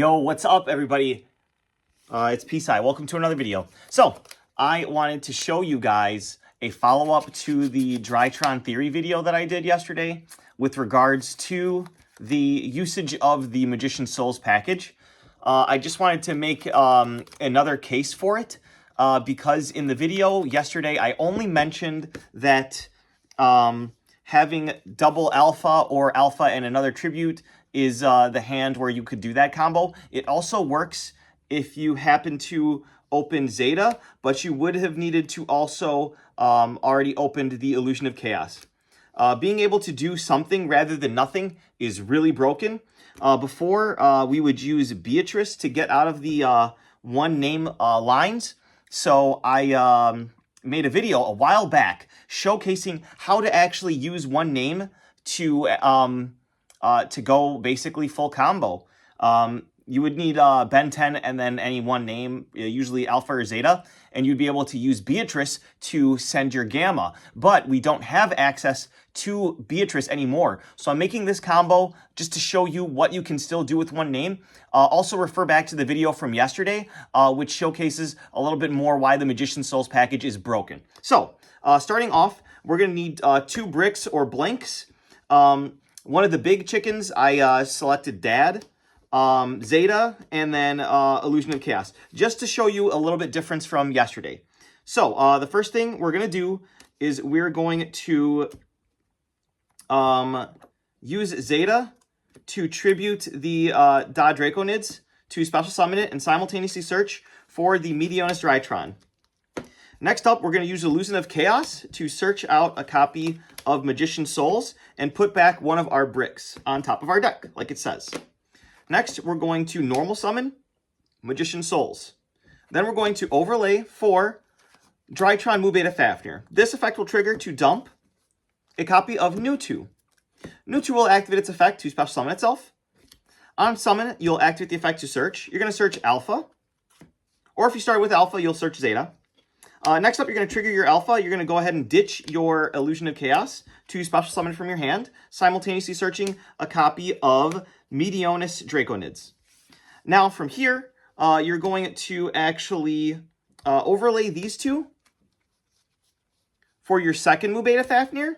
Yo, what's up, everybody? It's Peace-Eye. Welcome to another video. So, I wanted to show you guys a follow-up to the Drytron theory video that I did yesterday with regards to the usage of the Magician's Souls package. I just wanted to make another case for it because in the video yesterday, I only mentioned that having double alpha or alpha and another tribute is the hand where you could do that combo. It also works if you happen to open Zeta, but you would have needed to also already opened the Illusion of Chaos. Being able to do something rather than nothing is really broken. Before, we would use Beatrice to get out of the one name lines. So I made a video a while back showcasing how to actually use one name to go basically full combo. You would need Ben 10 and then any one name, usually Alpha or Zeta, and you'd be able to use Beatrice to send your Gamma. But we don't have access to Beatrice anymore. So I'm making this combo just to show you what you can still do with one name. Also refer back to the video from yesterday, which showcases a little bit more why the Magician's Souls package is broken. So starting off, we're going to need 2 bricks or blanks. One of the big chickens, I selected Dad, Zeta, and then Illusion of Chaos, just to show you a little bit difference from yesterday. So the first thing we're going to do is we're going to use Zeta to tribute the Draconids to special summon it and simultaneously search for the Meteonis Drytron. Next up, we're going to use Illusion of Chaos to search out a copy of Magician's Souls and put back one of our bricks on top of our deck, like it says. Next, we're going to normal summon Magician's Souls. Then we're going to overlay for Drytron Mu Beta Fafnir. This effect will trigger to dump a copy of Nutu. Nutu will activate its effect to special summon itself. On summon, you'll activate the effect to search. You're going to search Alpha. Or if you start with Alpha, you'll search Zeta. Next up, you're going to trigger your Alpha. You're going to go ahead and ditch your Illusion of Chaos to special summon from your hand, simultaneously searching a copy of Meteonis Draconids. Now, from here, you're going to actually overlay these two for your second Mu Beta Fafnir.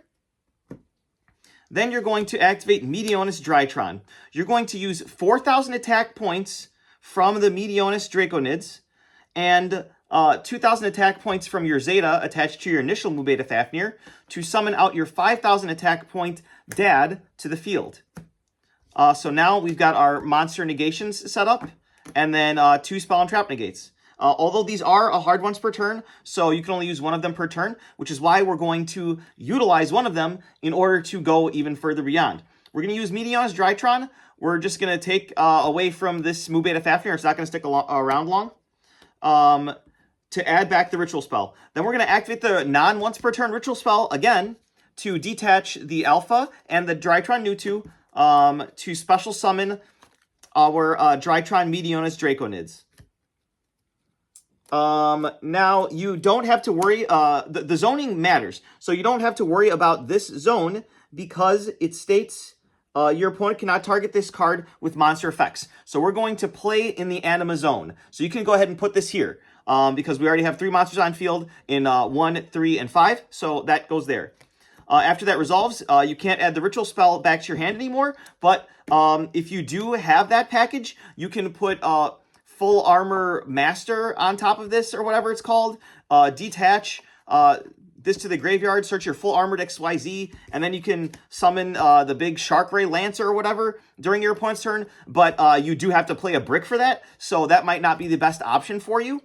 Then you're going to activate Meteonis Drytron. You're going to use 4,000 attack points from the Meteonis Draconids and 2,000 attack points from your Zeta attached to your initial Mu Beta Fafnir to summon out your 5,000 attack point Dad to the field. So now we've got our monster negations set up, and then 2 spell and trap negates. Although these are a hard once per turn, so you can only use one of them per turn, which is why we're going to utilize one of them in order to go even further beyond. We're going to use Meteonis Drytron. We're just going to take away from this Mu Beta Fafnir. It's not going to stick around long. To add back the ritual spell. Then we're going to activate the non-once per turn ritual spell again to detach the Alpha and the Drytron Nutu to special summon our Drytron Meteonis Draconids. Now, you don't have to worry, the zoning matters. So you don't have to worry about this zone because it states your opponent cannot target this card with monster effects. So we're going to play in the anima zone. So you can go ahead and put this here. Because we already have 3 monsters on field in 1, 3, and 5, so that goes there. After that resolves, you can't add the ritual spell back to your hand anymore, but if you do have that package, you can put Full Armor Master on top of this, or whatever it's called, detach this to the graveyard, search your full armored XYZ, and then you can summon the big Shark Ray Lancer or whatever during your opponent's turn, but you do have to play a brick for that, so that might not be the best option for you.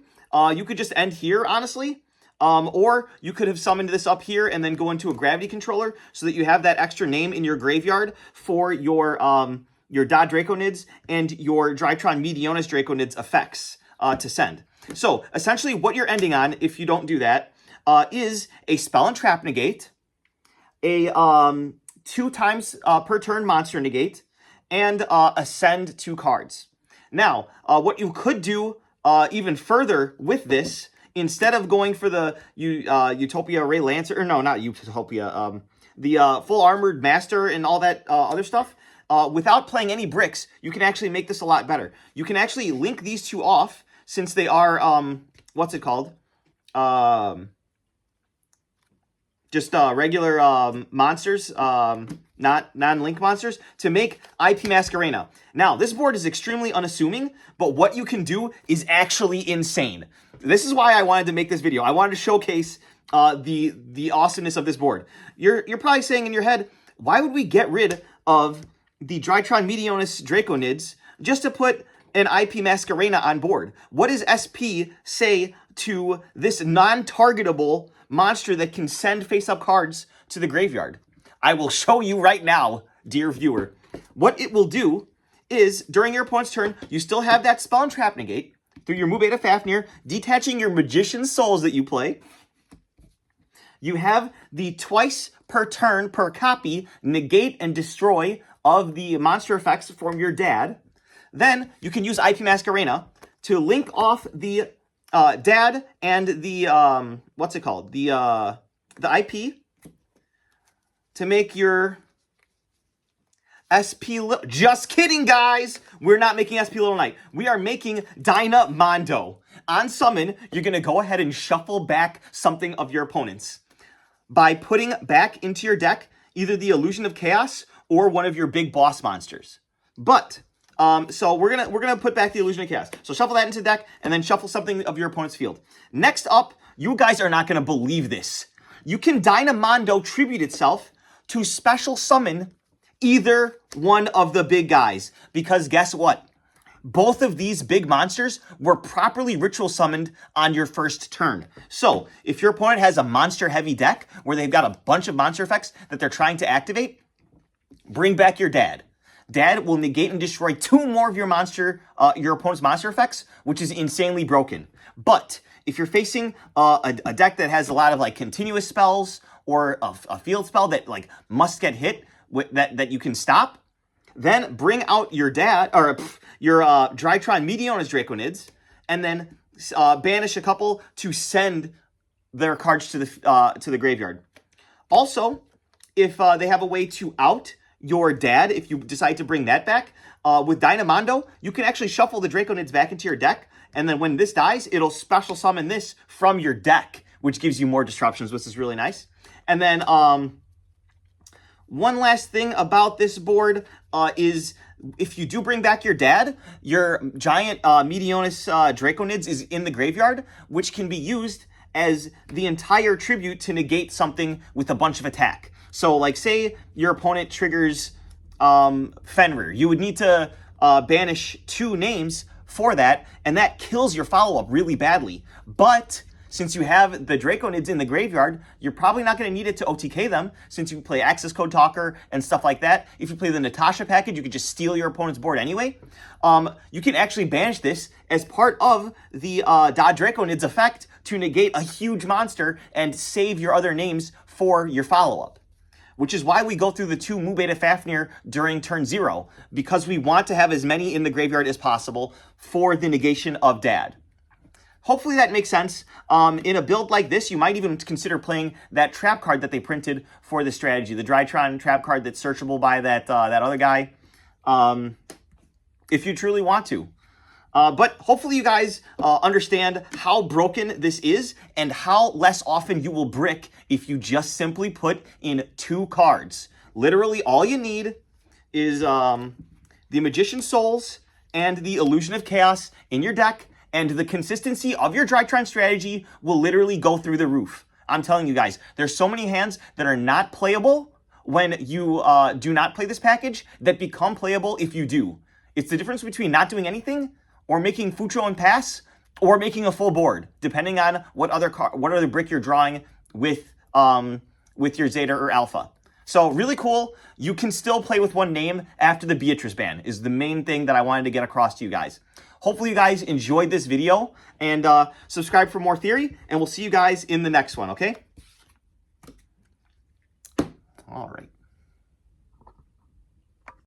You could just end here, honestly. Or you could have summoned this up here and then go into a gravity controller so that you have that extra name in your graveyard for your Dod Draconids and your Drytron Meteonis Draconids effects to send. So, essentially, what you're ending on, if you don't do that, is a Spell and Trap negate, a 2 times per turn monster negate, and ascend 2 cards. Now, what you could do even further with this, instead of going for the Utopia Ray Lancer, or no, not Utopia, the full armored master and all that other stuff, without playing any bricks, you can actually make this a lot better. You can actually link these two off since they are, what's it called? Just regular monsters, not non-link monsters, to make IP Masquerena. Now, this board is extremely unassuming, but what you can do is actually insane. This is why I wanted to make this video. I wanted to showcase the awesomeness of this board. You're probably saying in your head, why would we get rid of the Drytron Meteonis Draconids just to put an IP Masquerena on board? What does SP say to this non-targetable monster that can send face-up cards to the graveyard? I will show you right now, dear viewer. What it will do is, during your opponent's turn, you still have that spell and trap negate through your Mu Beta Fafnir, detaching your Magician's Souls that you play. You have the twice per turn per copy negate and destroy of the monster effects from your dad. Then you can use IP Masquerena to link off the dad and the what's it called? The IP to make your SP Little. Just kidding, guys. We're not making SP Little Knight. We are making Dynamondo. On summon, you're gonna go ahead and shuffle back something of your opponent's by putting back into your deck either the Illusion of Chaos or one of your big boss monsters. But so we're gonna put back the Illusion of Chaos. So shuffle that into the deck and then shuffle something of your opponent's field. Next up, you guys are not gonna believe this. You can Dynamondo tribute itself to special summon either one of the big guys. Because guess what? Both of these big monsters were properly ritual summoned on your first turn. So if your opponent has a monster heavy deck where they've got a bunch of monster effects that they're trying to activate, bring back your dad. Dad will negate and destroy 2 more of your opponent's monster effects, which is insanely broken. But if you're facing a deck that has a lot of like continuous spells or a field spell that like must get hit that you can stop, then bring out your dad or your Drytron Meteonis Draconids, and then banish a couple to send their cards to the graveyard. Also, if they have a way to out your dad, if you decide to bring that back, with Dynamondo, you can actually shuffle the Draconids back into your deck, and then when this dies, it'll special summon this from your deck, which gives you more disruptions, which is really nice. And then one last thing about this board is if you do bring back your dad, your giant Meteonis Draconids is in the graveyard, which can be used as the entire tribute to negate something with a bunch of attack. So, like, say your opponent triggers Fenrir. You would need to banish 2 names for that, and that kills your follow-up really badly. But since you have the Draconids in the graveyard, you're probably not going to need it to OTK them, since you play Access Code Talker and stuff like that. If you play the Natasha package, you can just steal your opponent's board anyway. You can actually banish this as part of the Da Draconids effect to negate a huge monster and save your other names for your follow-up. Which is why we go through the 2 Mu Beta Fafnir during turn 0, because we want to have as many in the graveyard as possible for the negation of Dad. Hopefully that makes sense. In a build like this, you might even consider playing that trap card that they printed for the strategy, the Drytron trap card that's searchable by that other guy, if you truly want to. But hopefully you guys understand how broken this is and how less often you will brick if you just simply put in 2 cards. Literally all you need is the Magician's Souls and the Illusion of Chaos in your deck, and the consistency of your Drytron strategy will literally go through the roof. I'm telling you guys, there's so many hands that are not playable when you do not play this package that become playable if you do. It's the difference between not doing anything or making Futro and pass or making a full board, depending on what other brick you're drawing with your Zeta or Alpha. So really cool. You can still play with 1 name after the Beatrice ban is the main thing that I wanted to get across to you guys. Hopefully you guys enjoyed this video, and subscribe for more theory, and we'll see you guys in the next one, okay? All right.